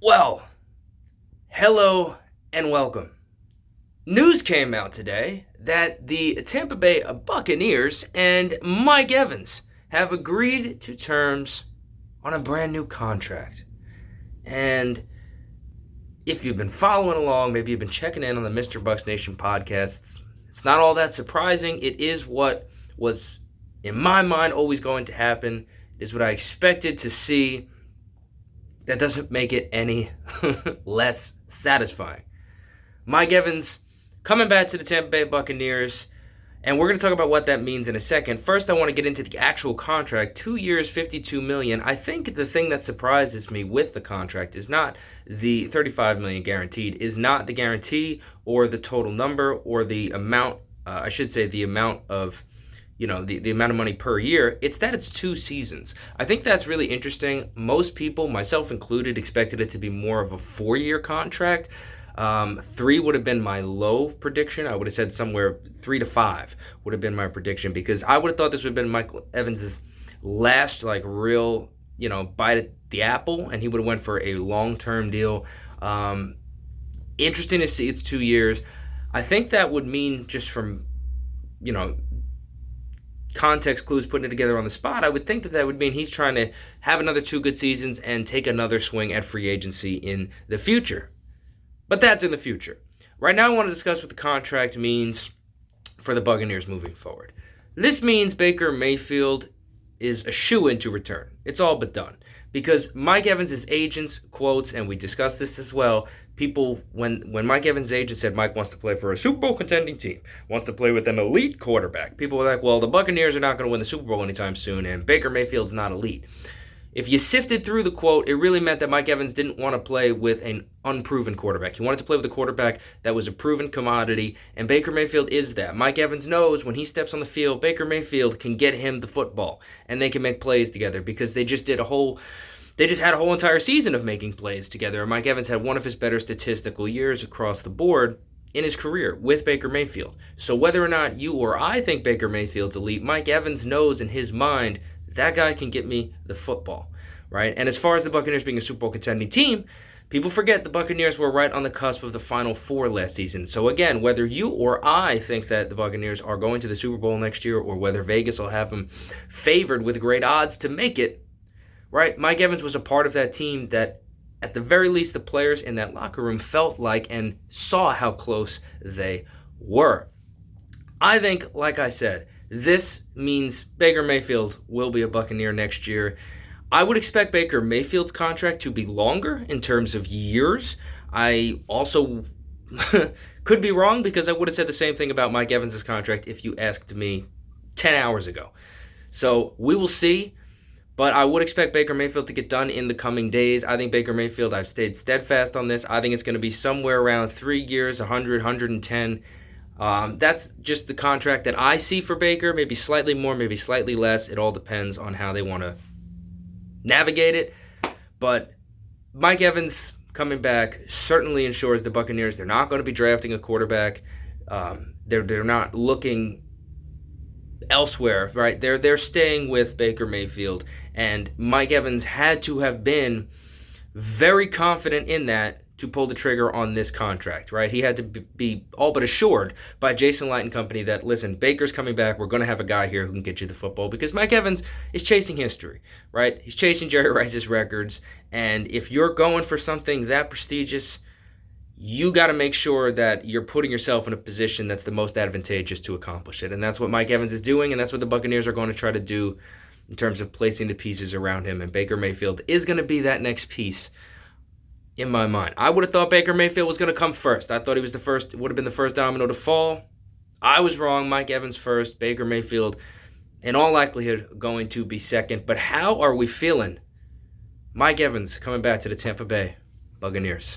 Well, hello and welcome. News came out today that the Tampa Bay Buccaneers and Mike Evans have agreed to terms on a brand new contract. And if you've been following along, maybe you've been checking in on the Mr. Bucs Nation podcasts, it's not all that surprising. It is what was, in my mind, always going to happen. It is what I expected to see. That doesn't make it any less satisfying. Mike Evans coming back to the Tampa Bay Buccaneers, and we're going to talk about what that means in a second. First, I want to get into the actual contract. 2 years, $52 million. I think the thing that surprises me with the contract is not the $35 million guaranteed, is not the guarantee or the total number or the amount, the amount of the amount of money per year. It's that it's 2 seasons. I think that's really interesting. Most people, myself included, expected it to be more of a 4-year contract. 3 would have been my low prediction. I would have said somewhere 3 to 5 would have been my prediction, because I would have thought this would have been Mike Evans's last real bite at the apple, and he would have went for a long-term deal. Interesting to see it's 2 years. I think that would mean, just from context clues, putting it together on the spot, I would think that would mean he's trying to have another 2 good seasons and take another swing at free agency in the future. But that's in the future. Right now I want to discuss what the contract means for the Buccaneers moving forward. This means Baker Mayfield is a shoo-in to return. It's all but done. Because Mike Evans' agents, quotes, and we discussed this as well, people, when Mike Evans' agent said Mike wants to play for a Super Bowl contending team, wants to play with an elite quarterback, people were like, well, the Buccaneers are not going to win the Super Bowl anytime soon, and Baker Mayfield's not elite. If you sifted through the quote, it really meant that Mike Evans didn't want to play with an unproven quarterback. He wanted to play with a quarterback that was a proven commodity, and Baker Mayfield is that. Mike Evans knows when he steps on the field, Baker Mayfield can get him the football, and they can make plays together, because they just had a whole entire season of making plays together. And Mike Evans had one of his better statistical years across the board in his career with Baker Mayfield. So whether or not you or I think Baker Mayfield's elite, Mike Evans knows in his mind that guy can get me the football, right? And as far as the Buccaneers being a Super Bowl contending team, people forget the Buccaneers were right on the cusp of the Final Four last season. So again, whether you or I think that the Buccaneers are going to the Super Bowl next year, or whether Vegas will have them favored with great odds to make it, right? Mike Evans was a part of that team that, at the very least, the players in that locker room felt like and saw how close they were. I think, like I said, this means Baker Mayfield will be a Buccaneer next year. I would expect Baker Mayfield's contract to be longer in terms of years. I also could be wrong, because I would have said the same thing about Mike Evans' contract if you asked me 10 hours ago. So we will see. But I would expect Baker Mayfield to get done in the coming days. I think Baker Mayfield, I've stayed steadfast on this. I think it's going to be somewhere around 3 years, 100, 110. That's just the contract that I see for Baker. Maybe slightly more, maybe slightly less. It all depends on how they want to navigate it. But Mike Evans coming back certainly ensures the Buccaneers, they're not going to be drafting a quarterback. They're not looking elsewhere, right? They're staying with Baker Mayfield, and Mike Evans had to have been very confident in that to pull the trigger on this contract, right? He had to be all but assured by Jason Light and company that, listen, Baker's coming back. We're going to have a guy here who can get you the football, because Mike Evans is chasing history, right? He's chasing Jerry Rice's records, and if you're going for something that prestigious, you got to make sure that you're putting yourself in a position that's the most advantageous to accomplish it. And that's what Mike Evans is doing, and that's what the Buccaneers are going to try to do in terms of placing the pieces around him. And Baker Mayfield is going to be that next piece in my mind. I would have thought Baker Mayfield was going to come first. I thought he was the first, would have been the first domino to fall. I was wrong. Mike Evans first, Baker Mayfield, in all likelihood, going to be second. But how are we feeling Mike Evans coming back to the Tampa Bay Buccaneers?